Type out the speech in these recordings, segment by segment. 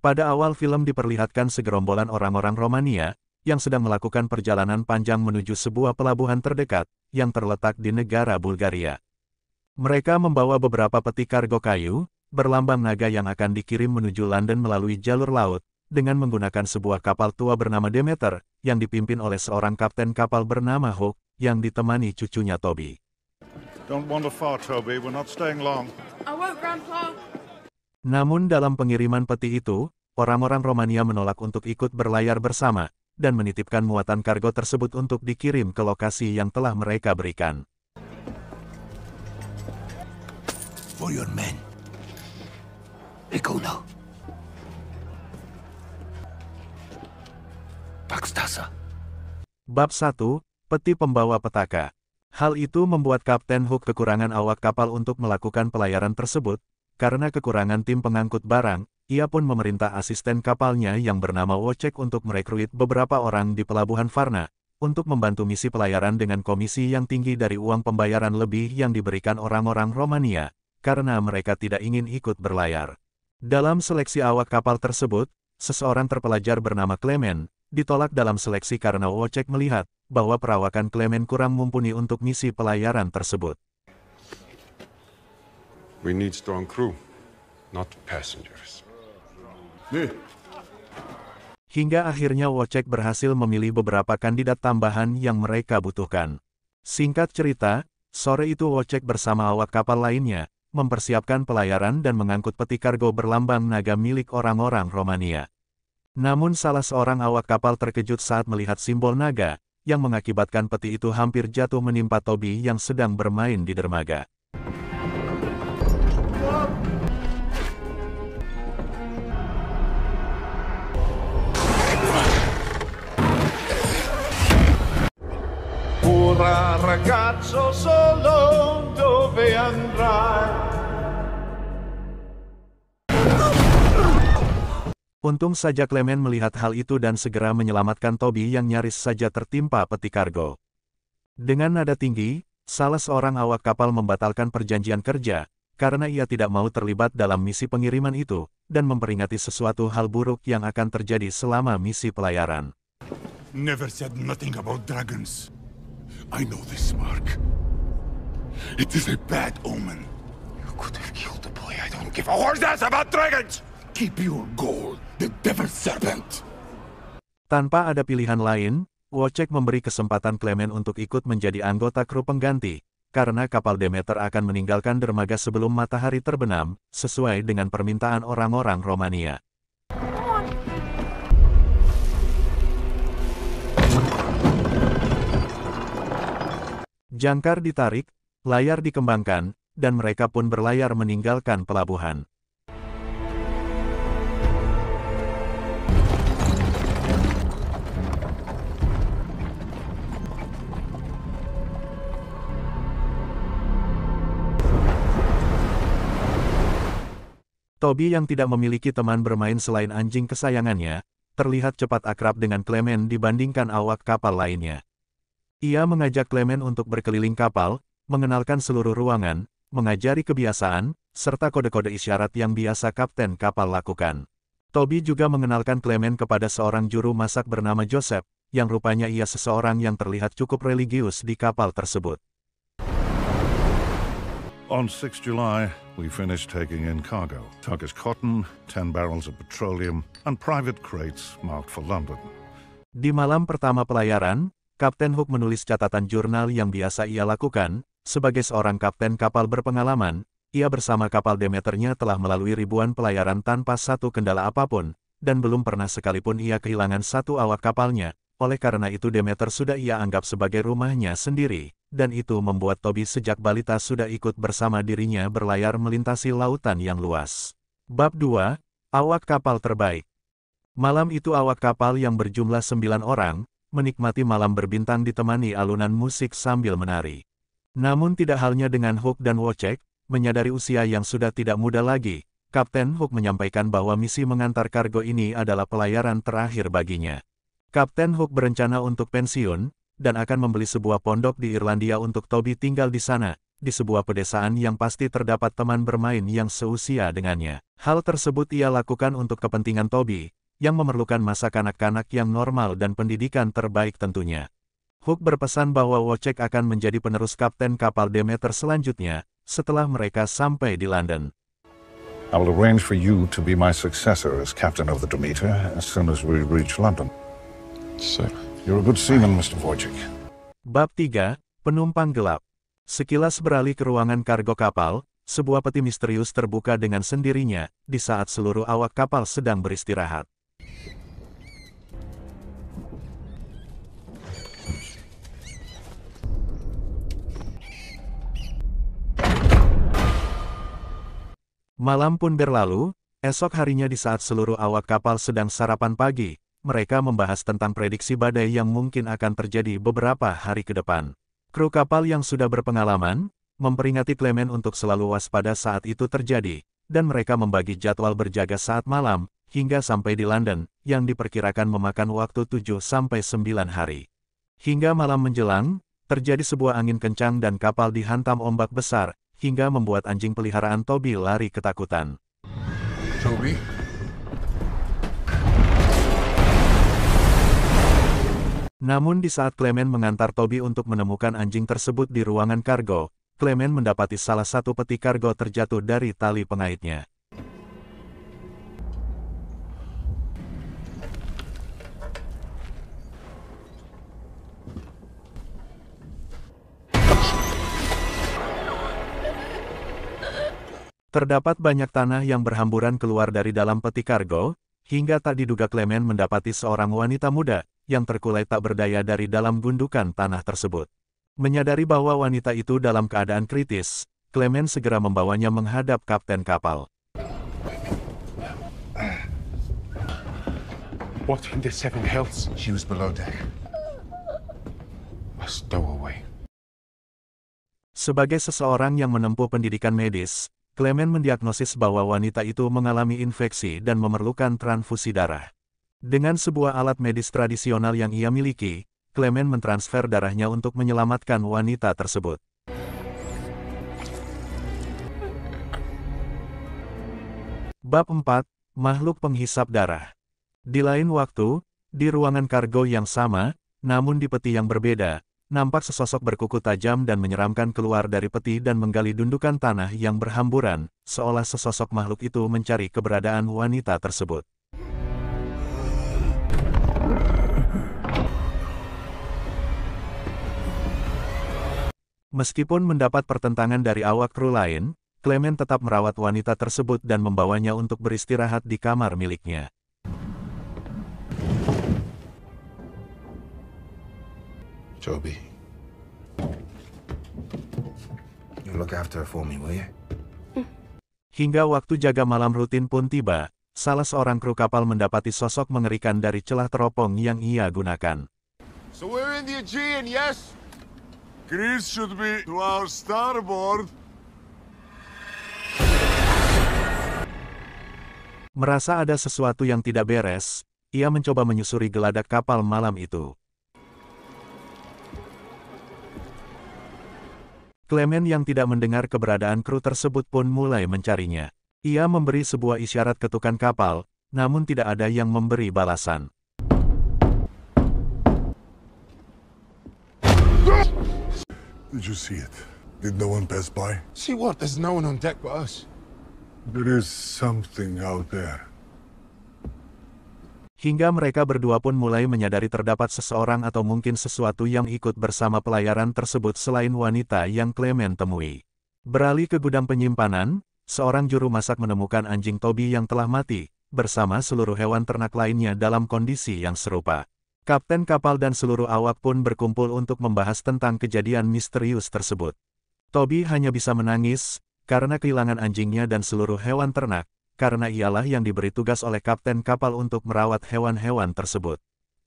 Pada awal film diperlihatkan segerombolan orang-orang Romania, yang sedang melakukan perjalanan panjang menuju sebuah pelabuhan terdekat, yang terletak di negara Bulgaria. Mereka membawa beberapa peti kargo kayu, berlambang naga yang akan dikirim menuju London melalui jalur laut, dengan menggunakan sebuah kapal tua bernama Demeter, yang dipimpin oleh seorang kapten kapal bernama Hook, yang ditemani cucunya Toby. Don't wander far, Toby. We're not staying long. I won't, Grandpa. Namun dalam pengiriman peti itu, orang-orang Romania menolak untuk ikut berlayar bersama, dan menitipkan muatan kargo tersebut untuk dikirim ke lokasi yang telah mereka berikan. For your men. Ikuno. Pakstasa. Bab 1, Peti Pembawa Petaka. Hal itu membuat Kapten Hook kekurangan awak kapal untuk melakukan pelayaran tersebut. Karena kekurangan tim pengangkut barang, ia pun memerintah asisten kapalnya yang bernama Wojciech untuk merekrut beberapa orang di pelabuhan Varna, untuk membantu misi pelayaran dengan komisi yang tinggi dari uang pembayaran lebih yang diberikan orang-orang Romania, karena mereka tidak ingin ikut berlayar. Dalam seleksi awak kapal tersebut, seseorang terpelajar bernama Clement, ditolak dalam seleksi karena Wojciech melihat bahwa perawakan Clement kurang mumpuni untuk misi pelayaran tersebut. We need strong crew, not passengers. Hingga akhirnya Wojciech berhasil memilih beberapa kandidat tambahan yang mereka butuhkan. Singkat cerita, sore itu Wojciech bersama awak kapal lainnya, mempersiapkan pelayaran dan mengangkut peti kargo berlambang naga milik orang-orang Romania. Namun salah seorang awak kapal terkejut saat melihat simbol naga, yang mengakibatkan peti itu hampir jatuh menimpa Toby yang sedang bermain di dermaga. Ora ragazzo solo dove andrai? Untung saja Clement melihat hal itu dan segera menyelamatkan Toby yang nyaris saja tertimpa peti kargo. Dengan nada tinggi, salah seorang awak kapal membatalkan perjanjian kerja, karena ia tidak mau terlibat dalam misi pengiriman itu, dan memperingati sesuatu hal buruk yang akan terjadi selama misi pelayaran. Never said nothing about dragons. I know this mark. It is a bad omen. You could have killed the boy. I don't give a horse ass about dragons! Keep your gold, the devil's serpent! Tanpa ada pilihan lain, Wojciech memberi kesempatan Clement untuk ikut menjadi anggota kru pengganti, karena kapal Demeter akan meninggalkan dermaga sebelum matahari terbenam, sesuai dengan permintaan orang-orang Romania. Jangkar ditarik, layar dikembangkan, dan mereka pun berlayar meninggalkan pelabuhan. Toby yang tidak memiliki teman bermain selain anjing kesayangannya, terlihat cepat akrab dengan Clement dibandingkan awak kapal lainnya. Ia mengajak Clement untuk berkeliling kapal, mengenalkan seluruh ruangan, mengajari kebiasaan, serta kode-kode isyarat yang biasa kapten kapal lakukan. Toby juga mengenalkan Clement kepada seorang juru masak bernama Joseph, yang rupanya ia seseorang yang terlihat cukup religius di kapal tersebut. On 6 July, we finished taking in cargo. Turkish cotton, 10 barrels of petroleum, and private crates marked for London. Di malam pertama pelayaran, Kapten Hook menulis catatan jurnal yang biasa ia lakukan. Sebagai seorang kapten kapal berpengalaman, ia bersama kapal Demeternya telah melalui ribuan pelayaran tanpa satu kendala apapun, dan belum pernah sekalipun ia kehilangan satu awak kapalnya. Oleh karena itu Demeter sudah ia anggap sebagai rumahnya sendiri, dan itu membuat Toby sejak balita sudah ikut bersama dirinya berlayar melintasi lautan yang luas. Bab 2, Awak Kapal Terbaik. Malam itu awak kapal yang berjumlah 9 orang, menikmati malam berbintang ditemani alunan musik sambil menari. Namun tidak halnya dengan Hook dan Wojciech, menyadari usia yang sudah tidak muda lagi, Kapten Hook menyampaikan bahwa misi mengantar kargo ini adalah pelayaran terakhir baginya. Kapten Hook berencana untuk pensiun, dan akan membeli sebuah pondok di Irlandia untuk Toby tinggal di sana, di sebuah pedesaan yang pasti terdapat teman bermain yang seusia dengannya. Hal tersebut ia lakukan untuk kepentingan Toby, yang memerlukan masa kanak-kanak yang normal dan pendidikan terbaik tentunya. Hook berpesan bahwa Wojciech akan menjadi penerus kapten kapal Demeter selanjutnya, setelah mereka sampai di London. I will arrange for you to be my successor as captain of the Demeter as soon as we reach London. Sir. You're a good seaman, Mr. Wojciech. Bab 3, Penumpang Gelap. Sekilas beralih ke ruangan kargo kapal, sebuah peti misterius terbuka dengan sendirinya, di saat seluruh awak kapal sedang beristirahat. Malam pun berlalu, esok harinya di saat seluruh awak kapal sedang sarapan pagi, mereka membahas tentang prediksi badai yang mungkin akan terjadi beberapa hari ke depan. Kru kapal yang sudah berpengalaman, memperingati Clement untuk selalu waspada saat itu terjadi, dan mereka membagi jadwal berjaga saat malam, hingga sampai di London, yang diperkirakan memakan waktu 7-9 hari. Hingga malam menjelang, terjadi sebuah angin kencang dan kapal dihantam ombak besar, hingga membuat anjing peliharaan Toby lari ketakutan. Toby? Namun di saat Clement mengantar Toby untuk menemukan anjing tersebut di ruangan kargo, Clement mendapati salah satu peti kargo terjatuh dari tali pengaitnya. Terdapat banyak tanah yang berhamburan keluar dari dalam peti kargo, hingga tak diduga Clement mendapati seorang wanita muda, yang terkulai tak berdaya dari dalam gundukan tanah tersebut. Menyadari bahwa wanita itu dalam keadaan kritis, Clement segera membawanya menghadap kapten kapal. What in the seven hells? She was below deck. A stowaway. Sebagai seseorang yang menempuh pendidikan medis, Clement mendiagnosis bahwa wanita itu mengalami infeksi dan memerlukan transfusi darah. Dengan sebuah alat medis tradisional yang ia miliki, Clement mentransfer darahnya untuk menyelamatkan wanita tersebut. Bab 4, Makhluk Penghisap Darah. Di lain waktu, di ruangan kargo yang sama, namun di peti yang berbeda, nampak sesosok berkuku tajam dan menyeramkan keluar dari peti dan menggali dundukan tanah yang berhamburan, seolah sesosok makhluk itu mencari keberadaan wanita tersebut. Meskipun mendapat pertentangan dari awak kru lain, Clement tetap merawat wanita tersebut dan membawanya untuk beristirahat di kamar miliknya. Toby. You look after her for me, will you? Hingga waktu jaga malam rutin pun tiba, salah seorang kru kapal mendapati sosok mengerikan dari celah teropong yang ia gunakan. So we're in the Aegean, yes? Greece should be to our starboard. Merasa ada sesuatu yang tidak beres, ia mencoba menyusuri geladak kapal malam itu. Clement yang tidak mendengar keberadaan kru tersebut pun mulai mencarinya. Ia memberi sebuah isyarat ketukan kapal, namun tidak ada yang memberi balasan. Did you see it? Did no one pass by? See what? There's no one on deck but us. There is something out there. Hingga mereka berdua pun mulai menyadari terdapat seseorang atau mungkin sesuatu yang ikut bersama pelayaran tersebut selain wanita yang Clement temui. Beralih ke gudang penyimpanan, seorang juru masak menemukan anjing Toby yang telah mati, bersama seluruh hewan ternak lainnya dalam kondisi yang serupa. Kapten kapal dan seluruh awak pun berkumpul untuk membahas tentang kejadian misterius tersebut. Toby hanya bisa menangis, karena kehilangan anjingnya dan seluruh hewan ternak, karena ialah yang diberi tugas oleh kapten kapal untuk merawat hewan-hewan tersebut.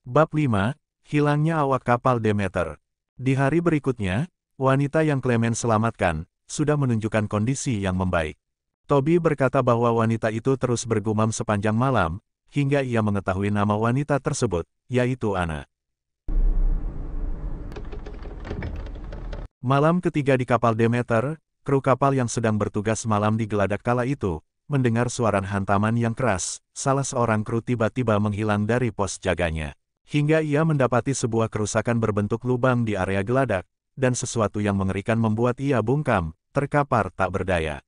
Bab 5, Hilangnya awak kapal Demeter. Di hari berikutnya, wanita yang Clement selamatkan, sudah menunjukkan kondisi yang membaik. Toby berkata bahwa wanita itu terus bergumam sepanjang malam, hingga ia mengetahui nama wanita tersebut, yaitu Anna. Malam ketiga di kapal Demeter, kru kapal yang sedang bertugas malam di geladak kala itu, mendengar suara hantaman yang keras. Salah seorang kru tiba-tiba menghilang dari pos jaganya. Hingga ia mendapati sebuah kerusakan berbentuk lubang di area geladak, dan sesuatu yang mengerikan membuat ia bungkam, terkapar tak berdaya.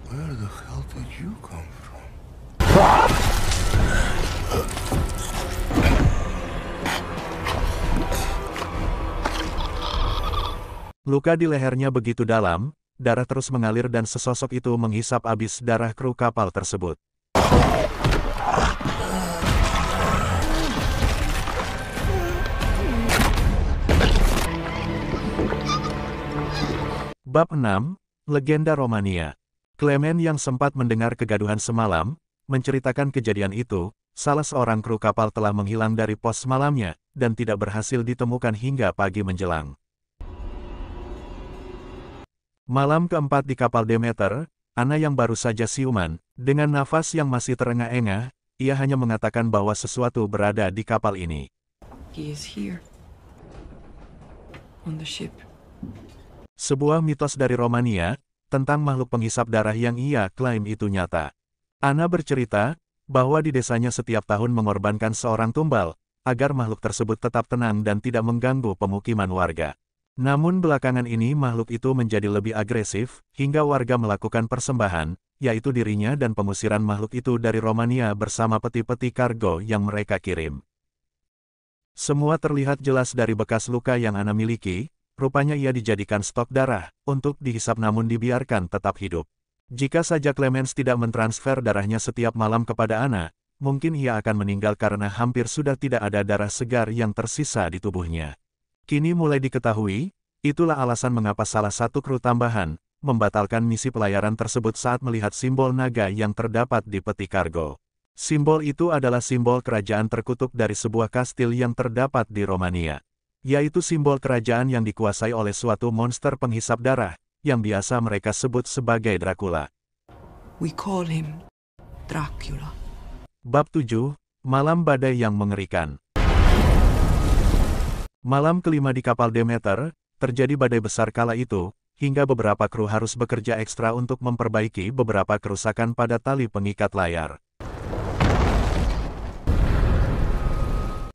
Where the hell did you come from? Luka di lehernya begitu dalam, darah terus mengalir dan sesosok itu menghisap habis darah kru kapal tersebut. Bab 6, Legenda Romania. Clement yang sempat mendengar kegaduhan semalam, menceritakan kejadian itu. Salah seorang kru kapal telah menghilang dari pos malamnya, dan tidak berhasil ditemukan hingga pagi menjelang. Malam keempat di kapal Demeter, Anna yang baru saja siuman, dengan nafas yang masih terengah-engah, ia hanya mengatakan bahwa sesuatu berada di kapal ini. He is here. On the ship. Sebuah mitos dari Romania, tentang makhluk penghisap darah yang ia klaim itu nyata. Anna bercerita, bahwa di desanya setiap tahun mengorbankan seorang tumbal, agar makhluk tersebut tetap tenang dan tidak mengganggu pemukiman warga. Namun belakangan ini makhluk itu menjadi lebih agresif, hingga warga melakukan persembahan, yaitu dirinya dan pengusiran makhluk itu dari Romania bersama peti-peti kargo yang mereka kirim. Semua terlihat jelas dari bekas luka yang Anna miliki, rupanya ia dijadikan stok darah, untuk dihisap namun dibiarkan tetap hidup. Jika saja Clemens tidak mentransfer darahnya setiap malam kepada Anna, mungkin ia akan meninggal karena hampir sudah tidak ada darah segar yang tersisa di tubuhnya. Kini mulai diketahui, itulah alasan mengapa salah satu kru tambahan, membatalkan misi pelayaran tersebut saat melihat simbol naga yang terdapat di peti kargo. Simbol itu adalah simbol kerajaan terkutuk dari sebuah kastil yang terdapat di Romania. Yaitu simbol kerajaan yang dikuasai oleh suatu monster penghisap darah, yang biasa mereka sebut sebagai Dracula. We call him Dracula. Bab 7, Malam Badai yang Mengerikan. Malam kelima di kapal Demeter, terjadi badai besar kala itu, hingga beberapa kru harus bekerja ekstra untuk memperbaiki beberapa kerusakan pada tali pengikat layar.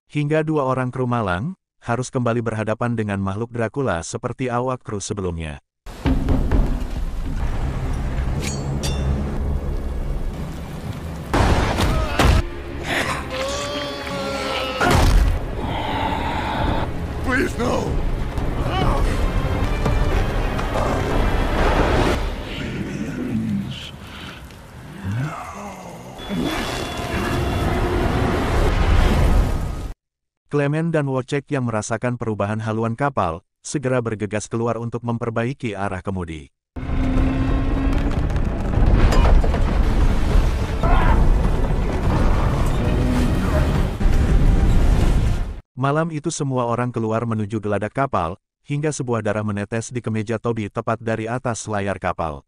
Hingga 2 orang kru malang, harus kembali berhadapan dengan makhluk Dracula seperti awak kru sebelumnya. Please, no! Clement dan Wojciech yang merasakan perubahan haluan kapal, segera bergegas keluar untuk memperbaiki arah kemudi. Malam itu semua orang keluar menuju geladak kapal, hingga sebuah darah menetes di kemeja Toby tepat dari atas layar kapal.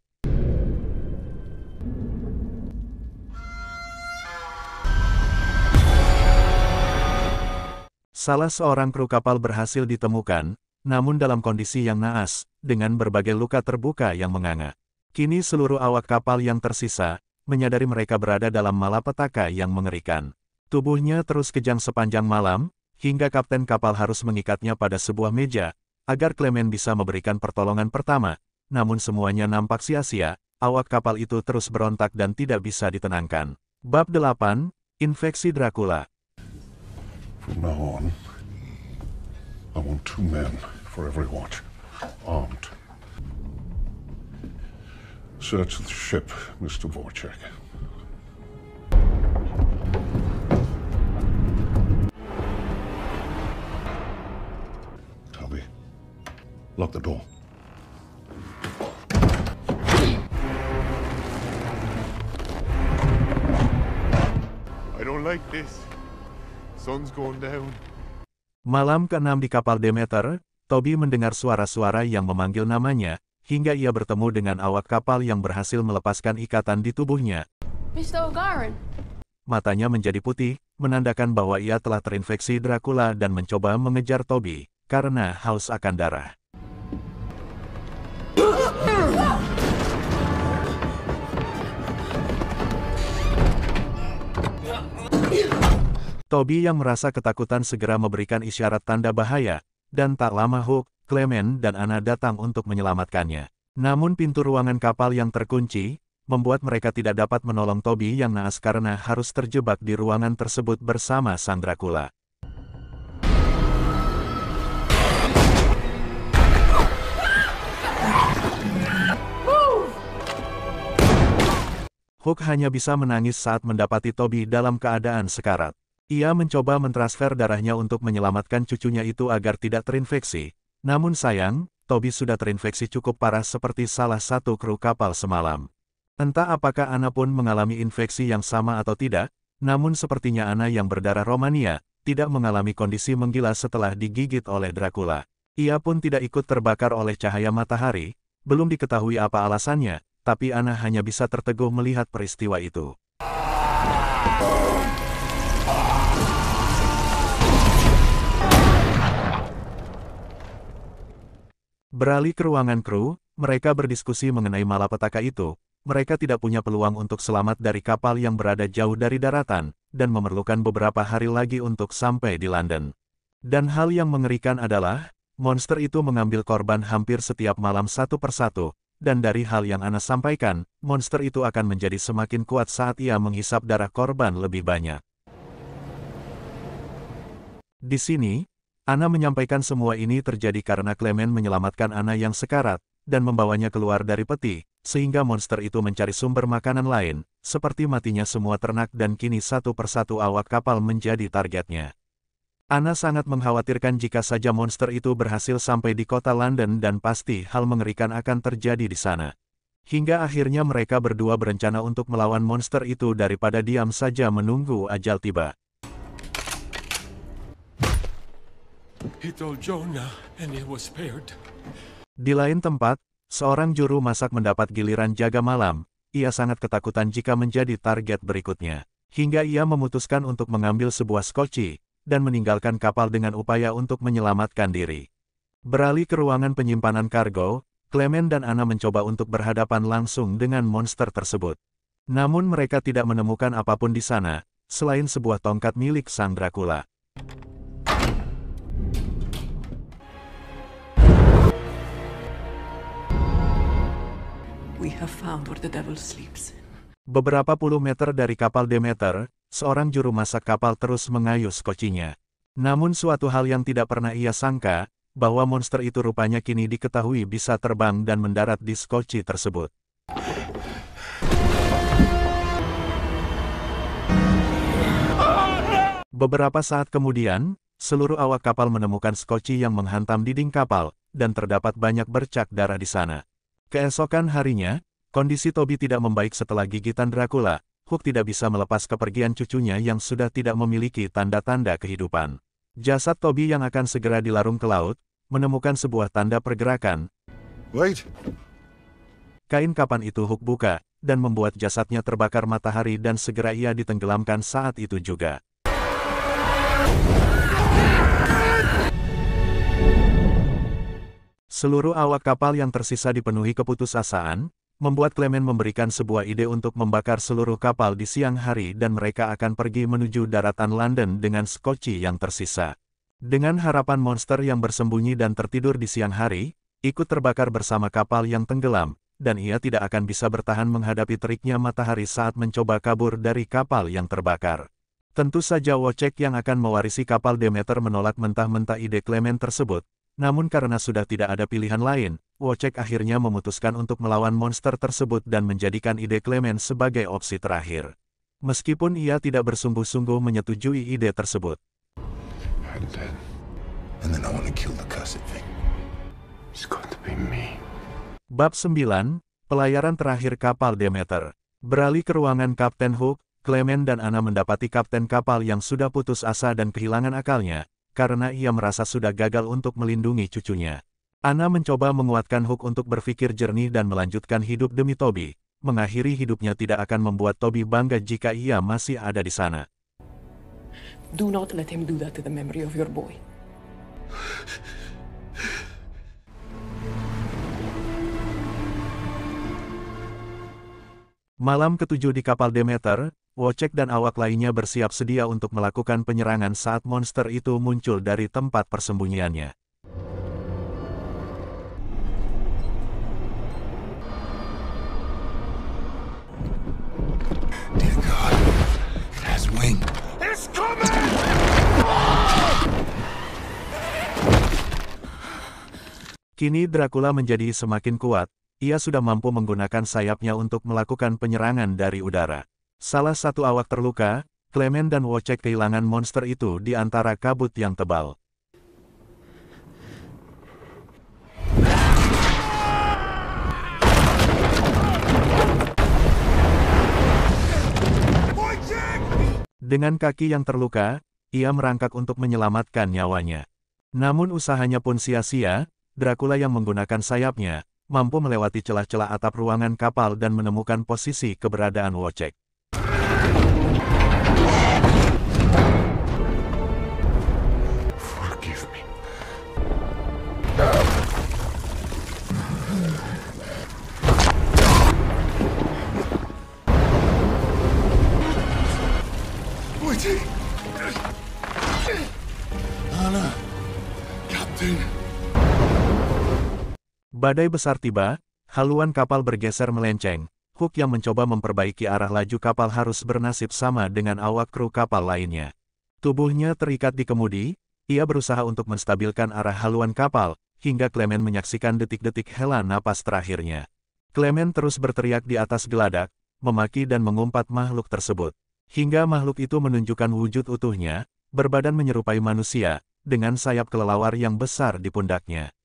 Salah seorang kru kapal berhasil ditemukan, namun dalam kondisi yang naas, dengan berbagai luka terbuka yang menganga. Kini seluruh awak kapal yang tersisa, menyadari mereka berada dalam malapetaka yang mengerikan. Tubuhnya terus kejang sepanjang malam, hingga kapten kapal harus mengikatnya pada sebuah meja, agar Clement bisa memberikan pertolongan pertama. Namun semuanya nampak sia-sia, awak kapal itu terus berontak dan tidak bisa ditenangkan. Bab 8, Infeksi Dracula. From now on, I want 2 men for every watch, armed. Search the ship, Mr. Wojciech. Toby, lock the door. I don't like this. Sun's going down. Malam ke-6 di kapal Demeter, Toby mendengar suara-suara yang memanggil namanya, hingga ia bertemu dengan awak kapal yang berhasil melepaskan ikatan di tubuhnya. Mr. O'Garen. matanya menjadi putih, menandakan bahwa ia telah terinfeksi Dracula dan mencoba mengejar Toby, karena haus akan darah. Toby yang merasa ketakutan segera memberikan isyarat tanda bahaya, dan tak lama Hook, Clement dan Anna datang untuk menyelamatkannya. Namun pintu ruangan kapal yang terkunci, membuat mereka tidak dapat menolong Toby yang naas karena harus terjebak di ruangan tersebut bersama sang Dracula. Hook hanya bisa menangis saat mendapati Toby dalam keadaan sekarat. Ia mencoba mentransfer darahnya untuk menyelamatkan cucunya itu agar tidak terinfeksi. Namun sayang, Toby sudah terinfeksi cukup parah seperti salah satu kru kapal semalam. Entah apakah Anna pun mengalami infeksi yang sama atau tidak, namun sepertinya Anna yang berdarah Romania, tidak mengalami kondisi menggila setelah digigit oleh Dracula. Ia pun tidak ikut terbakar oleh cahaya matahari, belum diketahui apa alasannya, tapi Anna hanya bisa terteguh melihat peristiwa itu. Beralih ke ruangan kru, mereka berdiskusi mengenai malapetaka itu. Mereka tidak punya peluang untuk selamat dari kapal yang berada jauh dari daratan, dan memerlukan beberapa hari lagi untuk sampai di London. Dan hal yang mengerikan adalah, monster itu mengambil korban hampir setiap malam satu persatu, dan dari hal yang Anna sampaikan, monster itu akan menjadi semakin kuat saat ia menghisap darah korban lebih banyak. Di sini, Anna menyampaikan semua ini terjadi karena Clement menyelamatkan Anna yang sekarat, dan membawanya keluar dari peti, sehingga monster itu mencari sumber makanan lain, seperti matinya semua ternak dan kini satu persatu awak kapal menjadi targetnya. Anna sangat mengkhawatirkan jika saja monster itu berhasil sampai di kota London dan pasti hal mengerikan akan terjadi di sana. Hingga akhirnya mereka berdua berencana untuk melawan monster itu daripada diam saja menunggu ajal tiba. He told Jonah and he was spared. Di lain tempat, seorang juru masak mendapat giliran jaga malam. Ia sangat ketakutan jika menjadi target berikutnya. Hingga ia memutuskan untuk mengambil sebuah skoci, dan meninggalkan kapal dengan upaya untuk menyelamatkan diri. Beralih ke ruangan penyimpanan kargo, Clement dan Anna mencoba untuk berhadapan langsung dengan monster tersebut. Namun mereka tidak menemukan apapun di sana, selain sebuah tongkat milik sang Dracula. We have found where the devil sleeps. Beberapa puluh meter dari kapal Demeter, seorang juru masak kapal terus mengayuh skocinya. Namun suatu hal yang tidak pernah ia sangka, bahwa monster itu rupanya kini diketahui bisa terbang dan mendarat di skoci tersebut. Beberapa saat kemudian, seluruh awak kapal menemukan skoci yang menghantam dinding kapal, dan terdapat banyak bercak darah di sana. Keesokan harinya, kondisi Toby tidak membaik setelah gigitan Dracula. Hook tidak bisa melepas kepergian cucunya yang sudah tidak memiliki tanda-tanda kehidupan. Jasad Toby yang akan segera dilarung ke laut, menemukan sebuah tanda pergerakan. Wait. Kain kapan itu Hook buka, dan membuat jasadnya terbakar matahari dan segera ia ditenggelamkan saat itu juga. Seluruh awak kapal yang tersisa dipenuhi keputusasaan, membuat Clement memberikan sebuah ide untuk membakar seluruh kapal di siang hari dan mereka akan pergi menuju daratan London dengan skoci yang tersisa. Dengan harapan monster yang bersembunyi dan tertidur di siang hari, ikut terbakar bersama kapal yang tenggelam, dan ia tidak akan bisa bertahan menghadapi teriknya matahari saat mencoba kabur dari kapal yang terbakar. Tentu saja Wojciech yang akan mewarisi kapal Demeter menolak mentah-mentah ide Clement tersebut. Namun karena sudah tidak ada pilihan lain, Wojciech akhirnya memutuskan untuk melawan monster tersebut dan menjadikan ide Clement sebagai opsi terakhir. Meskipun ia tidak bersungguh-sungguh menyetujui ide tersebut. Bab 9, Pelayaran Terakhir Kapal Demeter. Beralih ke ruangan Kapten Hook, Clement dan Anna mendapati kapten kapal yang sudah putus asa dan kehilangan akalnya, karena ia merasa sudah gagal untuk melindungi cucunya. Anna mencoba menguatkan Hook untuk berpikir jernih dan melanjutkan hidup demi Toby, mengakhiri hidupnya tidak akan membuat Toby bangga jika ia masih ada di sana. Do not let him do that to the memory of your boy. Malam ketujuh di kapal Demeter, Wojciech dan awak lainnya bersiap sedia untuk melakukan penyerangan saat monster itu muncul dari tempat persembunyiannya. Dear God, it has wing. It's coming! Kini Dracula menjadi semakin kuat, ia sudah mampu menggunakan sayapnya untuk melakukan penyerangan dari udara. Salah satu awak terluka, Clement dan Wojciech kehilangan monster itu di antara kabut yang tebal. Dengan kaki yang terluka, ia merangkak untuk menyelamatkan nyawanya. Namun usahanya pun sia-sia, Dracula yang menggunakan sayapnya, mampu melewati celah-celah atap ruangan kapal dan menemukan posisi keberadaan Wojciech. Forgive me. Wojciech! Anna! Captain! Badai besar tiba, haluan kapal bergeser melenceng. Hook yang mencoba memperbaiki arah laju kapal harus bernasib sama dengan awak kru kapal lainnya. Tubuhnya terikat di kemudi, ia berusaha untuk menstabilkan arah haluan kapal, hingga Clement menyaksikan detik-detik hela napas terakhirnya. Clement terus berteriak di atas geladak, memaki dan mengumpat makhluk tersebut. Hingga makhluk itu menunjukkan wujud utuhnya, berbadan menyerupai manusia, dengan sayap kelelawar yang besar di pundaknya.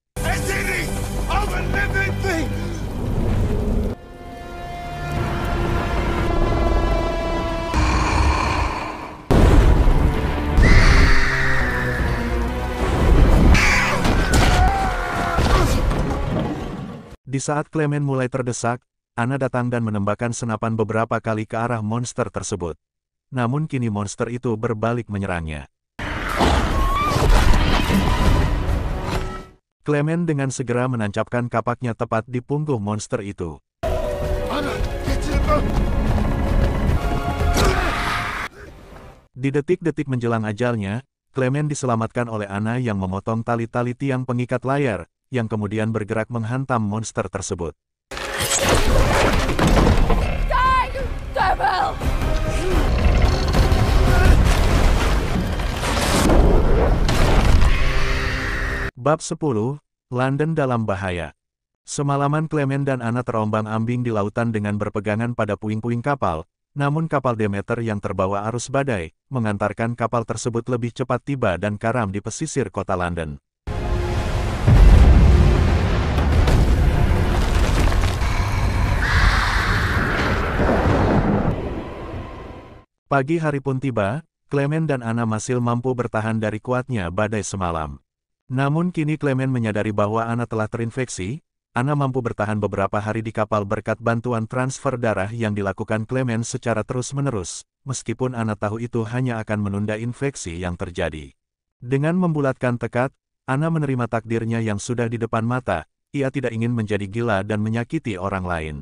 Di saat Clement mulai terdesak, Anna datang dan menembakkan senapan beberapa kali ke arah monster tersebut. Namun kini monster itu berbalik menyerangnya. Clement dengan segera menancapkan kapaknya tepat di punggung monster itu. Di detik-detik menjelang ajalnya, Clement diselamatkan oleh Anna yang memotong tali-tali tiang pengikat layar, yang kemudian bergerak menghantam monster tersebut. Die, you devil! Bab 10, London dalam bahaya. Semalaman Clement dan Anna terombang-ambing di lautan dengan berpegangan pada puing-puing kapal, namun kapal Demeter yang terbawa arus badai, mengantarkan kapal tersebut lebih cepat tiba dan karam di pesisir kota London. Pagi hari pun tiba, Clement dan Anna masih mampu bertahan dari kuatnya badai semalam. Namun kini Clement menyadari bahwa Anna telah terinfeksi. Anna mampu bertahan beberapa hari di kapal berkat bantuan transfer darah yang dilakukan Clement secara terus-menerus, meskipun Anna tahu itu hanya akan menunda infeksi yang terjadi. Dengan membulatkan tekad, Anna menerima takdirnya yang sudah di depan mata. Ia tidak ingin menjadi gila dan menyakiti orang lain.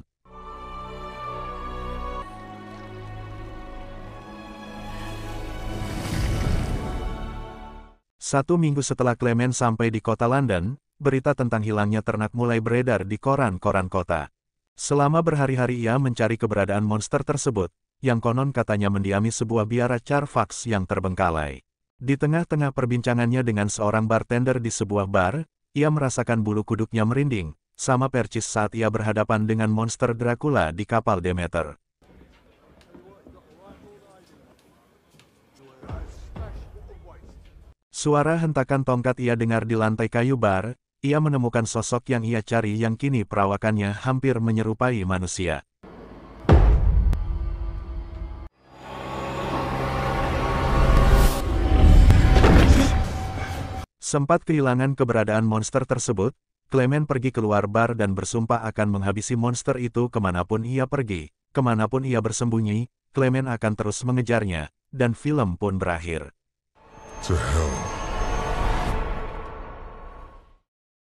Satu minggu setelah Clement sampai di kota London, berita tentang hilangnya ternak mulai beredar di koran-koran kota. Selama berhari-hari ia mencari keberadaan monster tersebut, yang konon katanya mendiami sebuah biara Carfax yang terbengkalai. Di tengah-tengah perbincangannya dengan seorang bartender di sebuah bar, ia merasakan bulu kuduknya merinding, sama percis saat ia berhadapan dengan monster Dracula di kapal Demeter. Suara hentakan tongkat ia dengar di lantai kayu bar, ia menemukan sosok yang ia cari yang kini perawakannya hampir menyerupai manusia. Sempat kehilangan keberadaan monster tersebut, Clement pergi keluar bar dan bersumpah akan menghabisi monster itu kemanapun ia pergi. Kemanapun ia bersembunyi, Clement akan terus mengejarnya, dan film pun berakhir. To hell